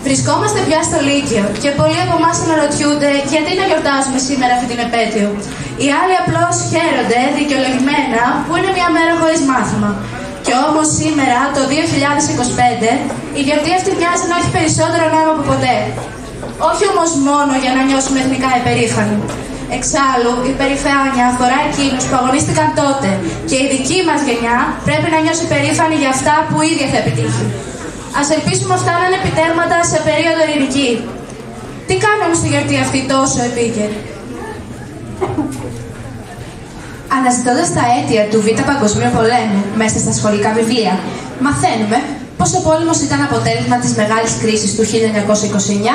Βρισκόμαστε πια στο Λύκειο και πολλοί από εμάς αναρωτιούνται γιατί να γιορτάζουμε σήμερα αυτή την επέτειο. Οι άλλοι απλώς χαίρονται δικαιολογημένα που είναι μια μέρα χωρίς μάθημα. Και όμως σήμερα, το 2025, η γιορτή αυτή μοιάζει να έχει περισσότερο νόημα από ποτέ. Όχι όμως μόνο για να νιώσουμε εθνικά υπερήφανοι. Εξάλλου, η περηφάνεια αφορά εκείνους που αγωνίστηκαν τότε και η δική μας γενιά πρέπει να νιώσει περήφανη για αυτά που ίδια θα επιτύχει. Ας ελπίσουμε αυτά να είναι επιτεύγματα σε περίοδο ειρηνική. Τι κάνουμε στη γιορτή αυτή τόσο επίκαιρη? Αναζητώντας τα αίτια του Β' Παγκοσμίου Πολέμου μέσα στα σχολικά βιβλία, μαθαίνουμε πως ο πόλεμος ήταν αποτέλεσμα της μεγάλης κρίσης του 1929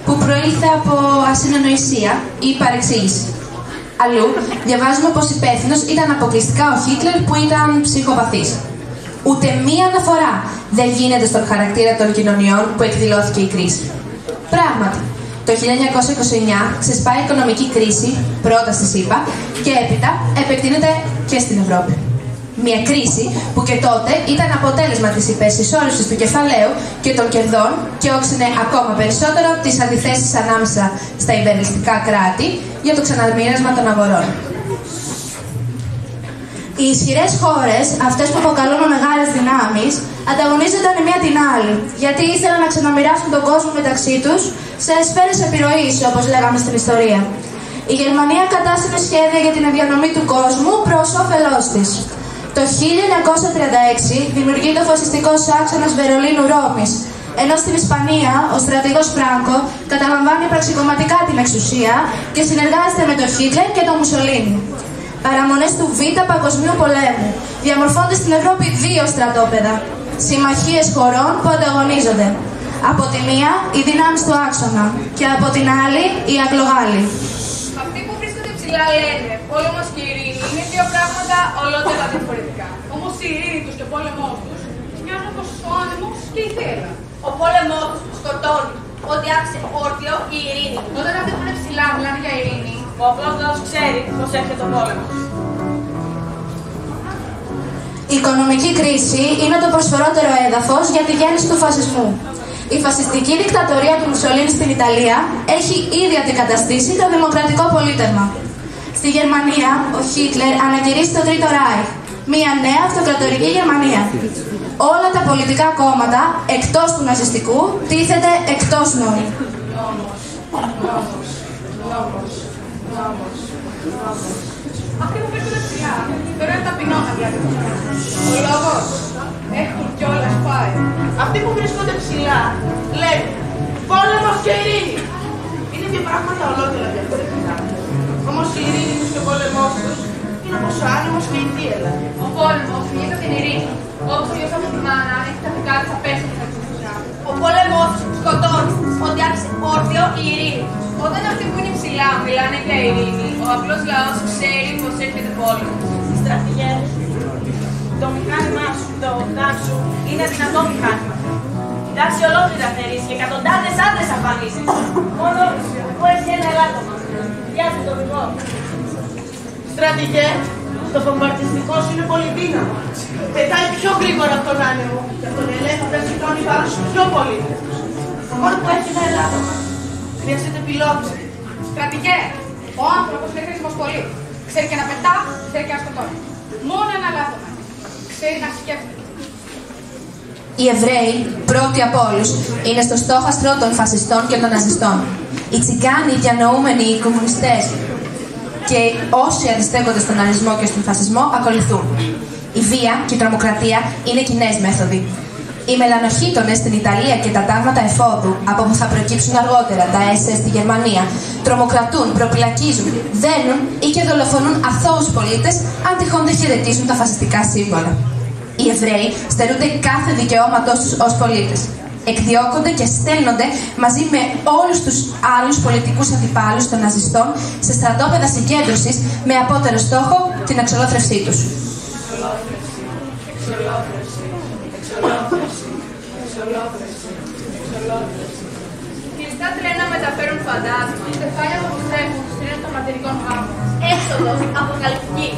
που προήλθε από ασυνεννοησία ή παρεξήγηση. Αλλού, διαβάζουμε πως υπεύθυνος ήταν αποκλειστικά ο Χίτλερ που ήταν ψυχοπαθής. Ούτε μία αναφορά δεν γίνεται στον χαρακτήρα των κοινωνιών που εκδηλώθηκε η κρίση. Πράγματι, το 1929 ξεσπάει η οικονομική κρίση, πρώτα στη ΣΥΠΑ και έπειτα επεκτείνεται και στην Ευρώπη. Μια κρίση που και τότε ήταν αποτέλεσμα της υπερσυσσόρευσης του κεφαλαίου και των κερδών και όξινε ακόμα περισσότερο τις αντιθέσεις ανάμεσα στα υπερελιστικά κράτη για το ξαναμοίρασμα των αγορών. Οι ισχυρές χώρες, αυτές που αποκαλούμε μεγάλες δυνάμεις, ανταγωνίζονταν η μία την άλλη, γιατί ήθελαν να ξαναμοιράσουν τον κόσμο μεταξύ τους σε σφαίρες επιρροής, όπως λέγαμε στην ιστορία. Η Γερμανία κατάστηνε σχέδια για την διανομή του κόσμου προς όφελός της. Το 1936 δημιουργεί το φασιστικός άξονας Βερολίνου-Ρώμης, ενώ στην Ισπανία ο στρατηγός Φράνκο καταλαμβάνει πραξικομματικά την εξουσία και συνεργάζεται με τον Χίτλερ και τον Μουσολίνι. Παραμονές του Β' Παγκοσμίου Πολέμου. Διαμορφώνται στην Ευρώπη δύο στρατόπεδα. Συμμαχίες χωρών που ανταγωνίζονται. Από τη μία οι δυνάμεις του άξονα και από την άλλη οι Αγγλογάλοι. Αυτοί που βρίσκονται ψηλά λένε πόλεμος και ειρήνη είναι δύο πράγματα ολότελα διαφορετικά. Όμως η ειρήνη τους και ο πόλεμός τους μοιάζουν πως ο άνεμος και η θύελα. Ο πόλεμός τους σκοτώνει. Ότι άφησε όρθιο η ειρήνη. Όταν αυτοί που είναι ψηλά μιλάνε για ειρήνη, ο απλός λαός ξέρει πως έρχεται ο πόλεμος. Η οικονομική κρίση είναι το προσφορότερο έδαφος για τη γέννηση του φασισμού. Η φασιστική δικτατορία του Μουσολίνι στην Ιταλία έχει ήδη αντικαταστήσει το δημοκρατικό πολίτευμα. Στη Γερμανία, ο Χίτλερ ανακηρύσσει το Τρίτο Ράιχ, μια νέα αυτοκρατορική Γερμανία. Όλα τα πολιτικά κόμματα, εκτός του ναζιστικού, τίθεται εκτός νόμου. αυτοί που βρίσκονται ψηλά, τώρα είναι ταπεινό να βλέπετε. Ο λόγος έχουν κιόλας πάει. Αυτοί που βρίσκονται ψηλά λένε πόλεμος και ειρήνη. Είναι δύο πράγματα ολότελα διαφορετικά. Όμως η ειρήνη τους και ο πόλεμός τους είναι όπως ο άνεμος και η θύελα. Ο πόλεμος είναι την ειρήνη. Όπως ο γιος από τη μάνα έχει τα δικά της απέσια και τα ξεφουσιά. Ο πόλεμος σκοτώνει. Ότι άφησε όρθιο η ειρήνη. Όταν αυτοί που είναι ψηλά μιλάνε για ειρήνη, ο απλός λαός ξέρει πως έρχεται πόλεμος. Στρατηγέ, το μηχάνημά σου, το τάξη σου, είναι δυνατό μηχάνημα. Η τάξη ολόκληρα θερήσει και εκατοντάδες άντρες αφανίζει. Μόνο που έχει ένα ελάττωμα. Διάσε το οδηγό. Στρατηγέ, το βομβαρδιστικό σου είναι πολύ δύναμο. Πετάει πιο γρήγορα από τον άνεμο και από τον ελέφαντα σηκώνει πάνω σου πιο πολύ. Μόνο που έχει ένα ελάττωμα. Χρειάζεται πιλότο. Στρατηγέ, ο άνθρωπος είναι χρήσιμος πολύ. Ξέρει και να πετά, ξέρει και να σκοτώνει. Μόνο ένα λάθος. Ξέρει να σκέφτεται. Οι Εβραίοι, πρώτοι από όλους, είναι στο στόχαστρο των φασιστών και των ναζιστών. Οι Τσιγκάνοι, οι διανοούμενοι, οι κομμουνιστές και όσοι αντιστέκονται στον ναζισμό και στον φασισμό ακολουθούν. Η βία και η τρομοκρατία είναι κοινές μέθοδοι. Οι μελανοχίτονες στην Ιταλία και τα τάγματα εφόδου, από που θα προκύψουν αργότερα τα SS στη Γερμανία, τρομοκρατούν, προπυλακίζουν, δένουν ή και δολοφονούν αθώους πολίτες αν τυχόν δεν χαιρετίζουν τα φασιστικά σύμβολα. Οι Εβραίοι στερούνται κάθε δικαιώματός τους ως πολίτες. Εκδιώκονται και στέλνονται μαζί με όλους τους άλλους πολιτικούς αντιπάλους των ναζιστών σε στρατόπεδα συγκέντρωσης με απότερο στόχο την εξολόθρευσή τους. Κλειστά τρένα μεταφέρουν φαντάσματα. Κεφάλια που πιστεύουν στους τρένους των ματερικών γάμων. Έξοδος, αποκαλυπτική.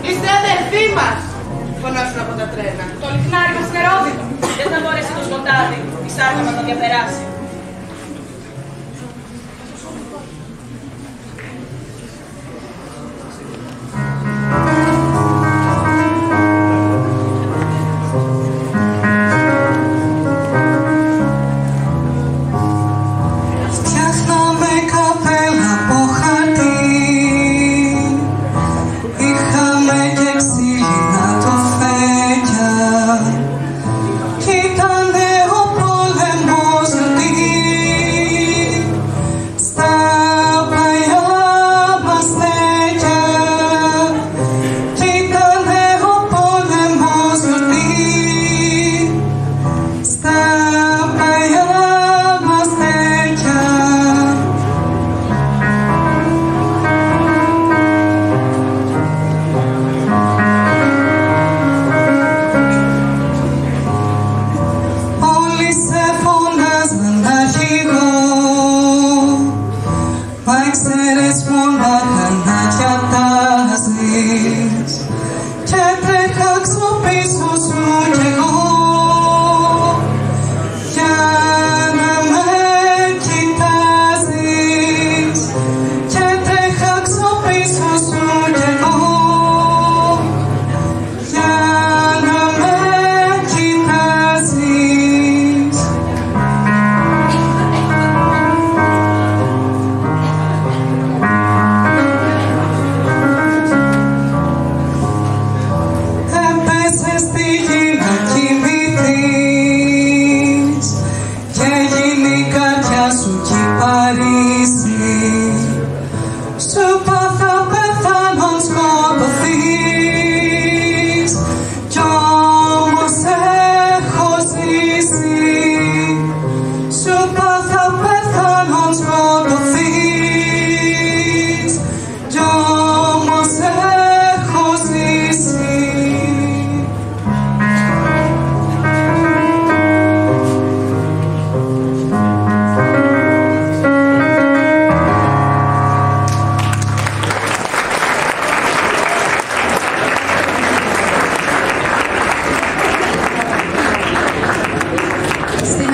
Είστε αδερφοί μας! Φωνάσουν από τα τρένα. Το λιχνάρι μας είναι ρόδιτο. Δεν θα μπορέσει το σκοτάδι τη σάρκα μας να διαπεράσει.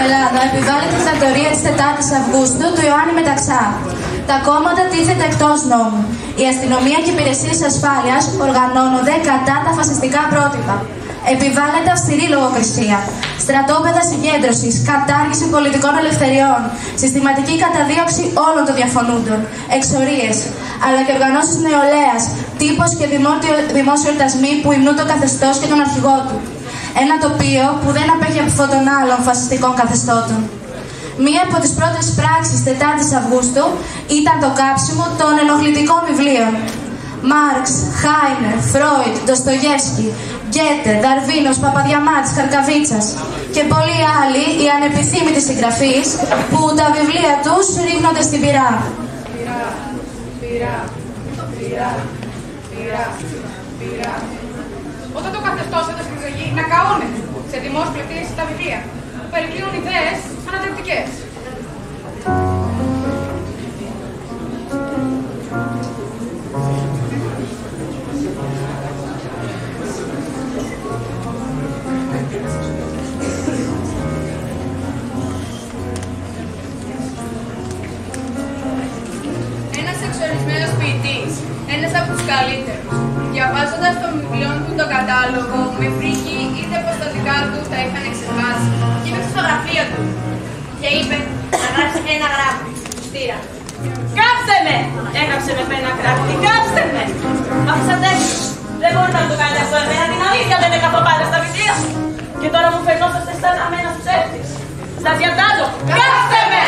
Ελλάδα επιβάλλεται η δικτατορία της 4ης Αυγούστου του Ιωάννη Μεταξά. Τα κόμματα τίθεται εκτός νόμου. Η αστυνομία και οι υπηρεσίες ασφάλειας οργανώνονται κατά τα φασιστικά πρότυπα. Επιβάλλεται αυστηρή λογοκρισία, στρατόπεδα συγκέντρωσης, κατάργηση πολιτικών ελευθεριών, συστηματική καταδίωξη όλων των διαφωνούντων, εξορίες, αλλά και οργανώσεις νεολαίας, τύπος και δημόσιοι εορτασμοί που υμνούν το καθεστώς και τον αρχηγό του. Ένα τοπίο που δεν απέχει από αυτόν των άλλων φασιστικών καθεστώτων. Μία από τις πρώτες πράξεις 4ης Αυγούστου ήταν το κάψιμο των ενοχλητικών βιβλίων. Μάρξ, Χάινερ, Φρόιντ, Ντοστογεύσκι, Γκέτε, Δαρβίνος, Παπαδιαμάτης, Χαρκαβίτσας και πολλοί άλλοι οι ανεπιθύμητοι συγγραφείς που τα βιβλία τους ρίχνονται στην πυρά. Πυρά. Όταν το καθεστώς έδωσε τη ζωή να καώνε σε δημόσιες πληκτήσεις τα βιβλία, περικλίνουν ιδέες ανατρεπτικές. Ένας εξορισμένος ποιητής, ένας από τους καλύτερους, διαβάζοντας το βιβλίο του τον κατάλογο, με φρίκη είτε πως τα δικά του τα είχαν εξετάσει. Και είπε στο γραφείο του και είπε να γράψει ένα γράμμα. Στήρα. Κάψτε με! Έγραψε με πένα γράφτη. Κάψτε με! Αφήσατε έξω. Δεν μπορείτε να το κάνετε αυτό εμένα. Την αλήθεια δεν με καθοπάτε στα βιβλία. Και τώρα μου φαινόσαστε σαν αμένας ψεύτης. Σας διατάζω. Κάψτε με!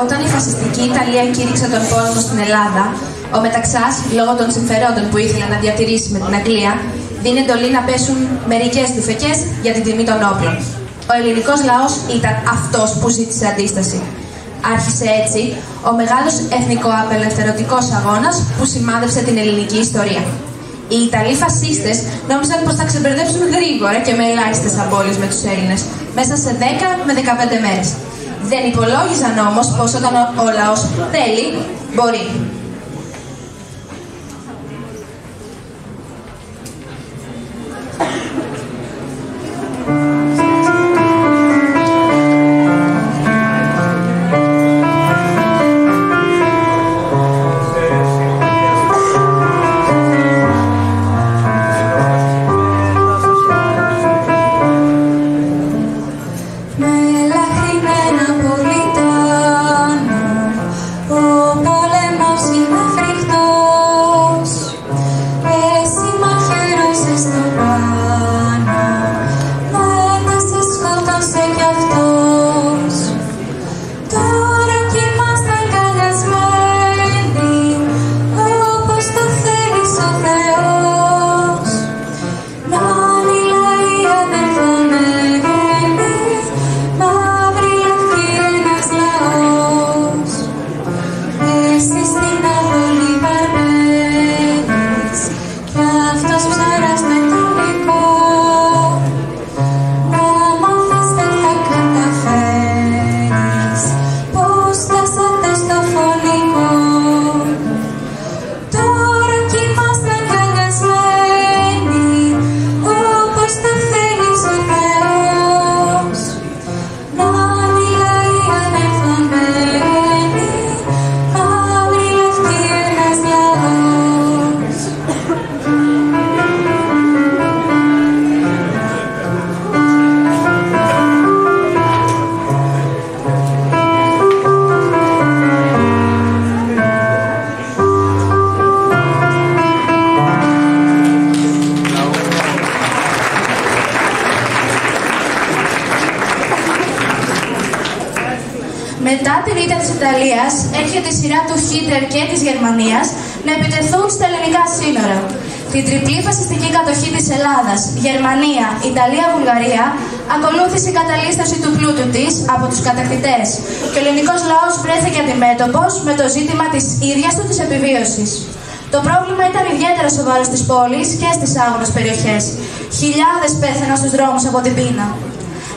Όταν η φασιστική Ιταλία κήρυξε τον πόλεμο στην Ελλάδα, ο Μεταξάς, λόγω των συμφερόντων που ήθελε να διατηρήσει με την Αγγλία, δίνει εντολή να πέσουν μερικές τουφεκές για την τιμή των όπλων. Ο ελληνικός λαός ήταν αυτός που ζήτησε αντίσταση. Άρχισε έτσι ο μεγάλος εθνικοαπελευθερωτικός αγώνας που σημάδεψε την ελληνική ιστορία. Οι Ιταλοί φασίστες νόμιζαν πως θα ξεμπερδέψουν γρήγορα και με ελάχιστες απώλειες με τους Έλληνες, μέσα σε 10 με 15 μέρες. Δεν υπολόγιζαν όμως πως όταν ο λαός θέλει, μπορεί. Μετά την ήττα της Ιταλίας, έρχεται η σειρά του Χίτλερ και της Γερμανίας να επιτεθούν στα ελληνικά σύνορα. Την τριπλή φασιστική κατοχή της Ελλάδας, Γερμανία, Ιταλία, Βουλγαρία, ακολούθησε η καταλήσταση του πλούτου της από τους κατακτητές και ο ελληνικός λαός βρέθηκε αντιμέτωπος με το ζήτημα της ίδιας του της επιβίωσης. Το πρόβλημα ήταν ιδιαίτερα σοβαρό στις πόλεις και στις άγονες περιοχές. Χιλιάδες πέθαναν στους δρόμους από την πείνα.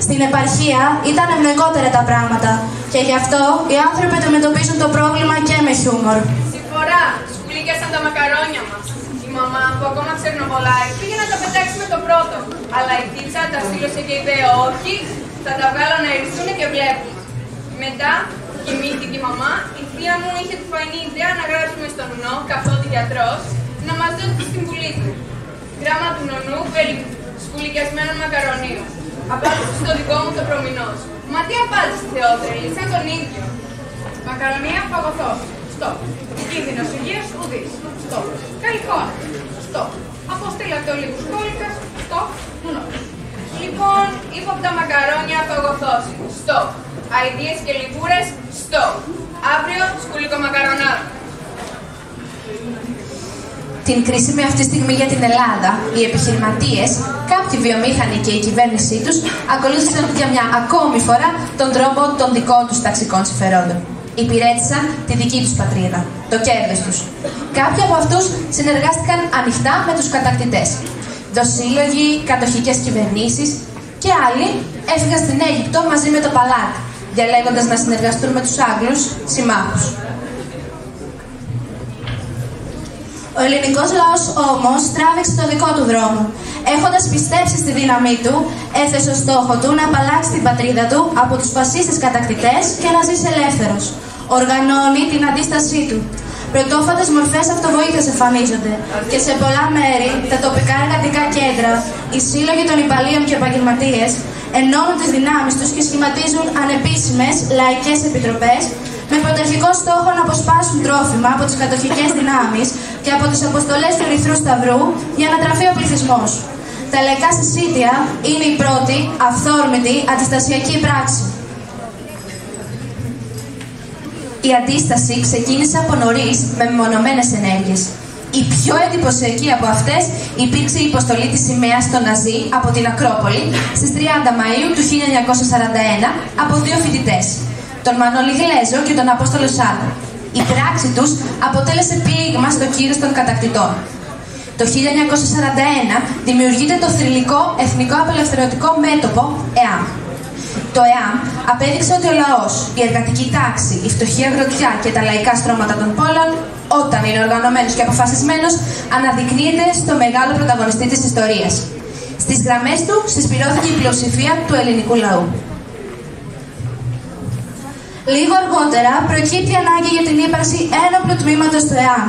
Στην επαρχία ήταν ευνοϊκότερα τα πράγματα και γι' αυτό οι άνθρωποι αντιμετωπίζουν το πρόβλημα και με χιούμορ. Συμφορά, σκουλίκιασαν τα μακαρόνια μας. Η μαμά που ακόμα ξερνοβολάει πήγε να τα πετάξει με το πρώτο. Αλλά η τίτσα τα στήλωσε και είπε: όχι, θα τα βγάλω να εριστούν και βλέπουν. Μετά κοιμήθηκε η μαμά. Η θεία μου είχε τη φαϊνή ιδέα να γράψουμε στον νονό, καθότι γιατρός, να μας δώσει στην πουλή του. Γράμμα του νονού περί σκουλικιασμένων μακαρονίων. Απάντησε στο δικό μου το προμηνός. Μα τι απάντησε, Θεότρελη, σαν τον ίδιο. Μακαρονία παγωθός. Στοπ. Κίνδυνος υγείας ουδής. Στοπ. Καλή χώρα. Στοπ. Αποστήλατε ο λίγους κόλικας. Στοπ. Νο. Λοιπόν, ύποπτα μακαρόνια παγωθός. Στοπ. Αηδίες και λιγούρες. Στοπ. Αύριο σκουλικομακαρονάδα. Την κρίσιμη αυτή στιγμή για την Ελλάδα, οι επιχειρηματίες, κάποιοι βιομήχανοι και η κυβέρνησή τους ακολούθησαν για μια ακόμη φορά τον τρόπο των δικών τους ταξικών συμφερόντων. Υπηρέτησαν τη δική τους πατρίδα, το κέρδος τους. Κάποιοι από αυτούς συνεργάστηκαν ανοιχτά με τους κατακτητές. Δοσύλλογοι, κατοχικές κυβερνήσεις και άλλοι έφυγαν στην Αίγυπτο μαζί με το Παλάτ, διαλέγοντας να συνεργαστούν με τους Άγγλους συμμάχους. Ο ελληνικός λαός όμως τράβηξε το δικό του δρόμο. Έχοντας πιστέψει στη δύναμή του, έθεσε ως στόχο του να απαλλάξει την πατρίδα του από τους φασίστες κατακτητές και να ζήσει ελεύθερος. Οργανώνει την αντίστασή του. Πρωτόφατες μορφές αυτοβοήθειας εμφανίζονται και σε πολλά μέρη, τα τοπικά εργατικά κέντρα, οι σύλλογοι των υπαλλήλων και επαγγελματίες ενώνουν τις δυνάμεις τους και σχηματίζουν ανεπίσημες λαϊκές επιτροπές με πρωταρχικό στόχο να αποσπάσουν τρόφιμα από τις κατοχικές δυνάμεις και από τις αποστολές του Ερυθρού Σταυρού για να τραφεί ο πληθυσμός. Τα λαϊκά συσίτια είναι η πρώτη, αυθόρμητη, αντιστασιακή πράξη. Η αντίσταση ξεκίνησε από νωρίς με μεμονωμένες ενέργειες. Η πιο εντυπωσιακή από αυτές υπήρξε η υποστολή της σημαίας των Ναζί από την Ακρόπολη στις 30 Μαΐου του 1941 από δύο φοιτητές, τον Μανώλη Γλέζο και τον Απόστολο Σάρτα. Η πράξη τους αποτέλεσε πλήγμα στο κύρος των κατακτητών. Το 1941 δημιουργείται το θρυλικό Εθνικό Απελευθερωτικό Μέτωπο, ΕΑΜ. Το ΕΑΜ απέδειξε ότι ο λαός, η εργατική τάξη, η φτωχή αγροτιά και τα λαϊκά στρώματα των πόλεων, όταν είναι οργανωμένος και αποφασισμένος, αναδεικνύεται στο μεγάλο πρωταγωνιστή της ιστορίας. Στις γραμμές του συσπηρώθηκε η πλειοψηφία του ελληνικού λαού. Λίγο αργότερα προκύπτει η ανάγκη για την ύπαρξη ένοπλου τμήματος του ΕΑΜ.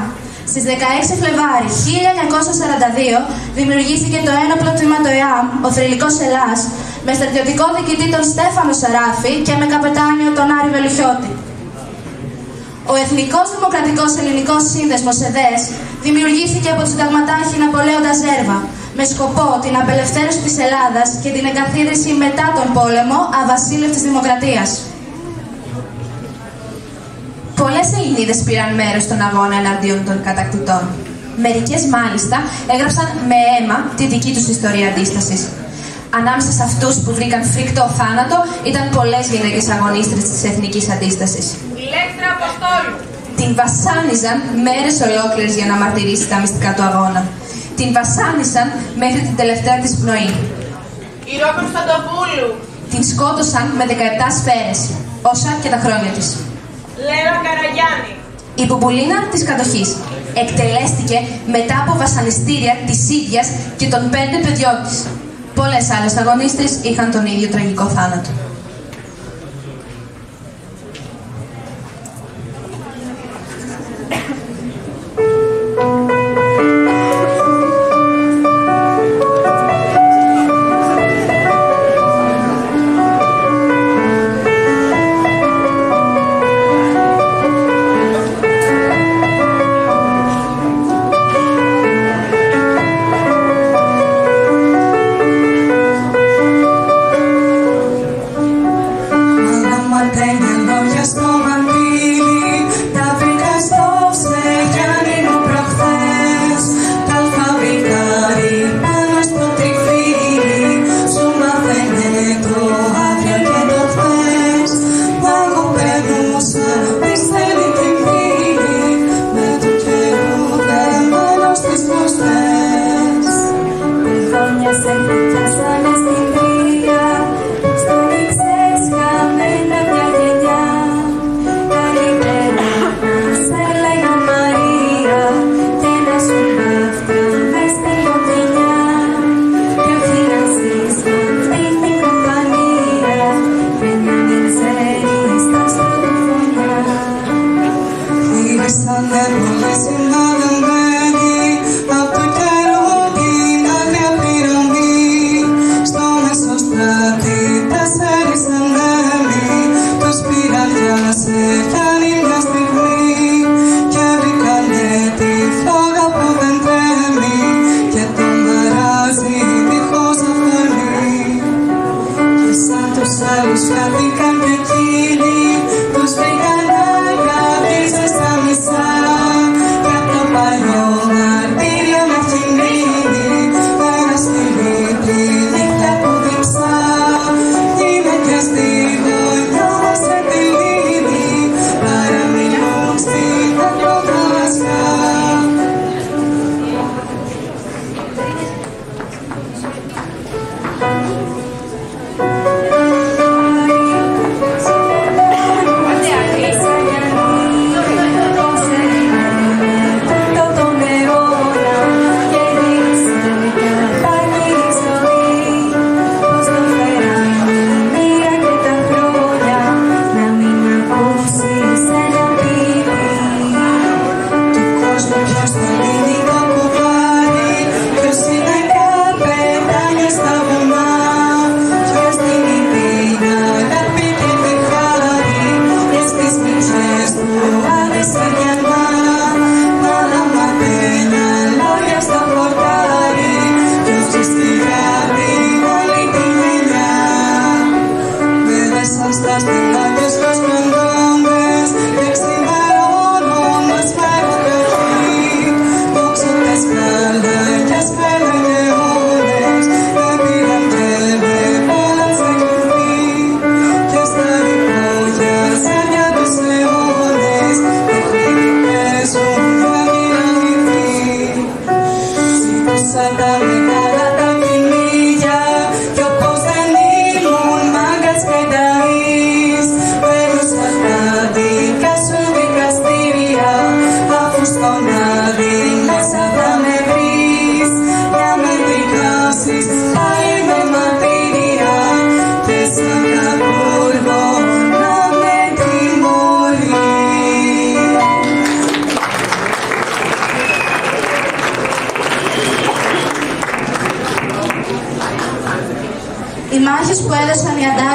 Στις 16 Φλεβάρι 1942 δημιουργήθηκε το ένοπλο τμήμα του ΕΑΜ, ο Θρυλικός Ελλάς, με στρατιωτικό διοικητή τον Στέφανο Σαράφη και με καπετάνιο τον Άρη Βελουχιώτη. Ο Εθνικός Δημοκρατικός Ελληνικός Σύνδεσμος ΕΔΕΣ δημιουργήθηκε από τον συνταγματάρχη Ναπολέοντα Ζέρβα με σκοπό την απελευθέρωση της Ελλάδας και την εγκαθίδρυση μετά τον πόλεμο αβασίλευτης δημοκρατίας. Πολλές Ελληνίδες πήραν μέρος στον αγώνα εναντίον των κατακτητών. Μερικές μάλιστα έγραψαν με αίμα τη δική τους ιστορία αντίστασης. Ανάμεσα σε αυτούς που βρήκαν φρικτό θάνατο ήταν πολλές γυναίκες αγωνίστρες της εθνικής αντίστασης. Ηλέκτρα Αποστόλου. Την βασάνιζαν μέρες ολόκληρες για να μαρτυρήσει τα μυστικά του αγώνα. Την βασάνισαν μέχρι την τελευταία της πνοή. Η Ρο Κωνσταντοπούλου. Την σκότωσαν με 17 σφαίρες, όσα και τα χρόνια της. Λέρα Καραγιάννη. Η Μπουμπουλίνα της κατοχής εκτελέστηκε μετά από βασανιστήρια της ίδιας και των 5 παιδιών της. Πολλές άλλες αγωνίστρες είχαν τον ίδιο τραγικό θάνατο.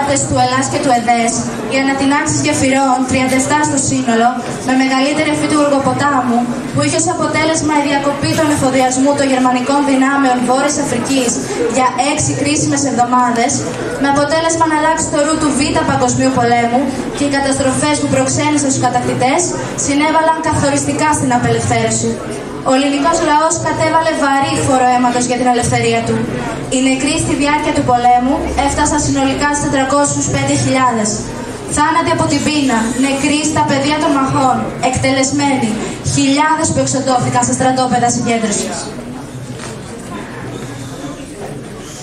στρατιώτες του Ελλάς και του ΕΔΕΣ, οι ανατινάξεις γεφυρών, 37 στο σύνολο, με μεγαλύτερη αφή του Γοργοποτάμου, που είχε ως αποτέλεσμα η διακοπή των εφοδιασμού των γερμανικών δυνάμεων Βόρειας Αφρικής για 6 κρίσιμες εβδομάδες, με αποτέλεσμα να αλλάξει το ρου του Β' Παγκοσμίου Πολέμου και οι καταστροφές που προξένησαν στους κατακτητές συνέβαλαν καθοριστικά στην απελευθέρωση. Ο ελληνικός λαός κατέβαλε βαρύ φόρο αίματος για την ελευθερία του. Οι νεκροί στη διάρκεια του πολέμου έφτασαν συνολικά στις 405.000. Θάνατοι από την πείνα, νεκροί στα πεδία των μαχών, εκτελεσμένοι, χιλιάδες που εξοντώθηκαν στα στρατόπεδα συγκέντρωσης.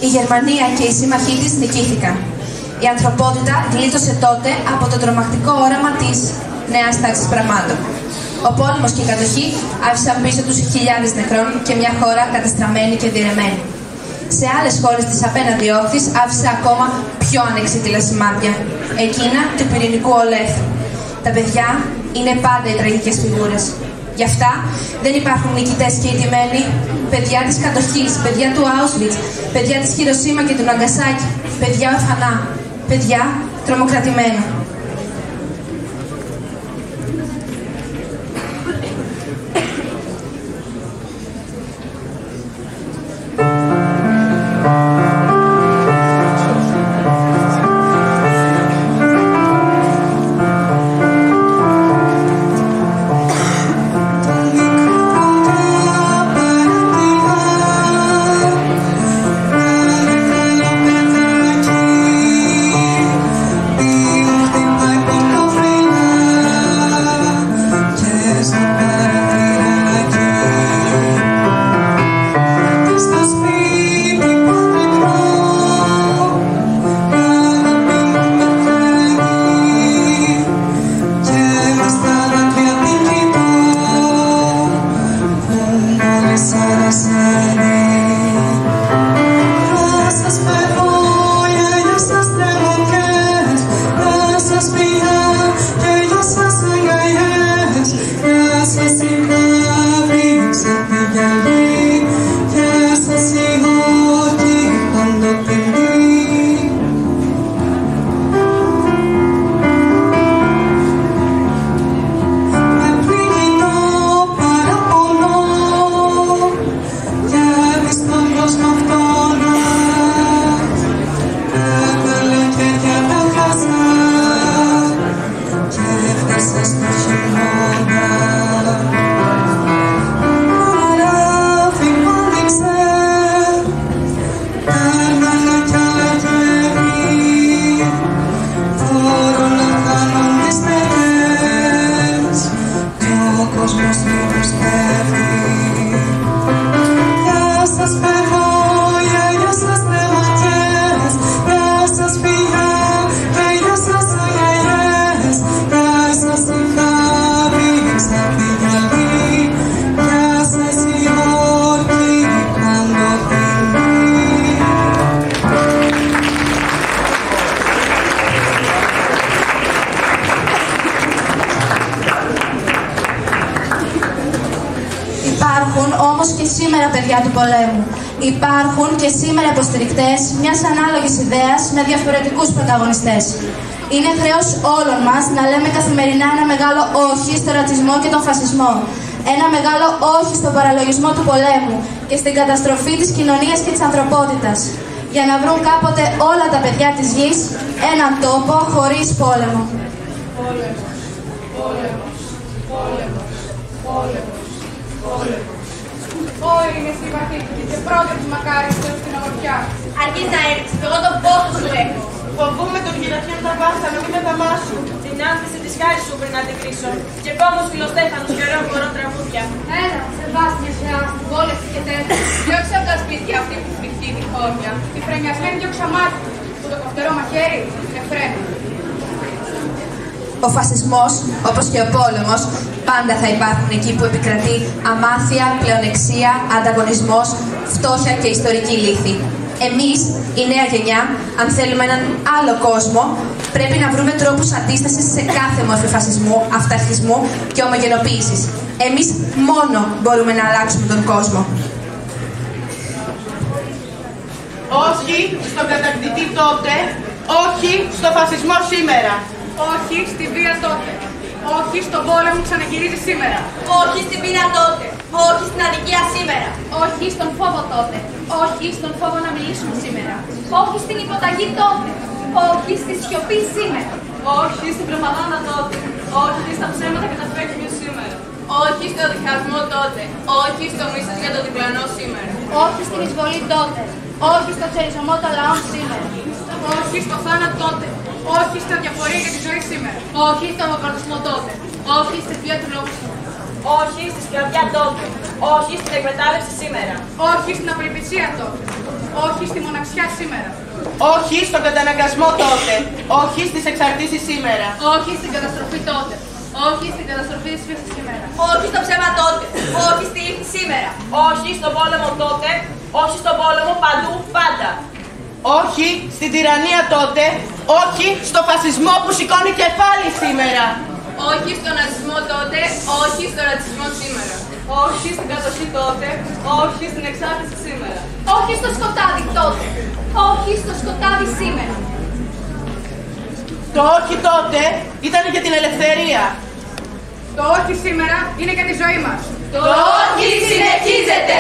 Η Γερμανία και οι σύμμαχοί της νικήθηκαν. Η ανθρωπότητα γλίτωσε τότε από το τρομακτικό όραμα της νέας τάξης πραγμάτων. Ο πόλεμος και η κατοχή άφησαν πίσω τους χιλιάδες νεκρών και μια χώρα κατεστραμμένη και διαιρεμένη. Σε άλλες χώρες της απέναντι όχθης άφησε ακόμα πιο ανεξίτηλα σημάδια, εκείνα του πυρηνικού ολέθρου. Τα παιδιά είναι πάντα οι τραγικές φιγούρες. Γι' αυτά δεν υπάρχουν νικητές και ηττημένοι. Παιδιά της κατοχής, παιδιά του Auschwitz, παιδιά της Χιροσίμα και του Ναγκασάκι, παιδιά ορφανά, παιδιά τρομοκρατημένα. Υπάρχουν όμως και σήμερα παιδιά του πολέμου. Υπάρχουν και σήμερα υποστηρικτές μιας ανάλογης ιδέας με διαφορετικούς πρωταγωνιστές. Είναι χρέος όλων μας να λέμε καθημερινά ένα μεγάλο όχι στο ρατσισμό και τον φασισμό. Ένα μεγάλο όχι στον παραλογισμό του πολέμου και στην καταστροφή της κοινωνίας και της ανθρωπότητας. Για να βρουν κάποτε όλα τα παιδιά της γης έναν τόπο χωρίς πόλεμο. Πόλεμος, πόλεμος, πόλεμος, πόλεμος, πόλεμος. Όλοι είναι συμπαθητικοί και πρώτοι τους μακάριστες στην ομορφιά. Αρχίζει να έρθεις, εγώ τον πόσο σου έχω. Φοβούμαι τον γυρατιών τα βάστα, να μην με δαμάσουν. Την άνθηση της χάρης σου πριν να την κρίσω. Και πόμος Φιλοστέφανος και ωραίο χορό τραγούδια. Έλα, Σεβάστια, την πόλεση και τέτοια. Διώξε από τα σπίτια αυτή που φρικτεί τη χώρια. Τη φρενιασμένη διώξε αμάτι. Που το κοφτερό μαχαίρι, εφραίνει. Ο φασισμός, όπως και ο πόλεμος, πάντα θα υπάρχουν εκεί που επικρατεί αμάθεια, πλεονεξία, ανταγωνισμός, φτώχεια και ιστορική λύθη. Εμείς, η νέα γενιά, αν θέλουμε έναν άλλο κόσμο, πρέπει να βρούμε τρόπους αντίστασης σε κάθε μορφή φασισμού, αυταρχισμού και ομογενοποίησης. Εμείς μόνο μπορούμε να αλλάξουμε τον κόσμο. Όχι στον κατακτητή τότε Όχι στο φασισμό σήμερα. Όχι στη βία τότε. Όχι στον πόλεμο που ξαναγυρίζει σήμερα. Όχι στην πείνα τότε. Όχι στην αδικία σήμερα. Όχι στον φόβο τότε. Όχι στον φόβο να μιλήσουμε σήμερα. Όχι στην υποταγή τότε. Όχι στη σιωπή σήμερα. Όχι στην προπαγάνδα τότε. Όχι στα ψέματα και τα fake news σήμερα. Όχι στο διχασμό τότε. Όχι στο μίσος για το διπλανό σήμερα. Όχι στην εισβολή τότε. Όχι στο ξεριζωμό των λαών σήμερα. Όχι στο θάνατο τότε. Όχι στην αδιαφορία για τη ζωή σήμερα. Όχι στον βομβαρδισμό τότε. Όχι στη βία του λόγου σήμερα. Όχι στη σκλαβιά τότε. Όχι στην εκμετάλλευση σήμερα. Όχι στην απελπισία τότε. Όχι στη μοναξιά σήμερα. Όχι στον καταναγκασμό τότε. Όχι στις εξαρτήσεις σήμερα. Όχι στην καταστροφή τότε. Όχι στην καταστροφή της φύσης σήμερα. Όχι στο ψέμα τότε. Όχι στη λύθη σήμερα. Όχι στον πόλεμο τότε. Όχι στον πόλεμο παντού πάντα. Όχι στην τυραννία τότε. Όχι στο φασισμό που σηκώνει κεφάλι σήμερα. Όχι στον ναζισμό τότε. Όχι στον ρατσισμό σήμερα. Όχι στην κατοχή τότε. Όχι στην εξάρτηση σήμερα. Όχι στο σκοτάδι τότε. Όχι στο σκοτάδι σήμερα. Το όχι τότε ήταν για την ελευθερία. Το όχι σήμερα είναι για τη ζωή μας. Το όχι συνεχίζεται.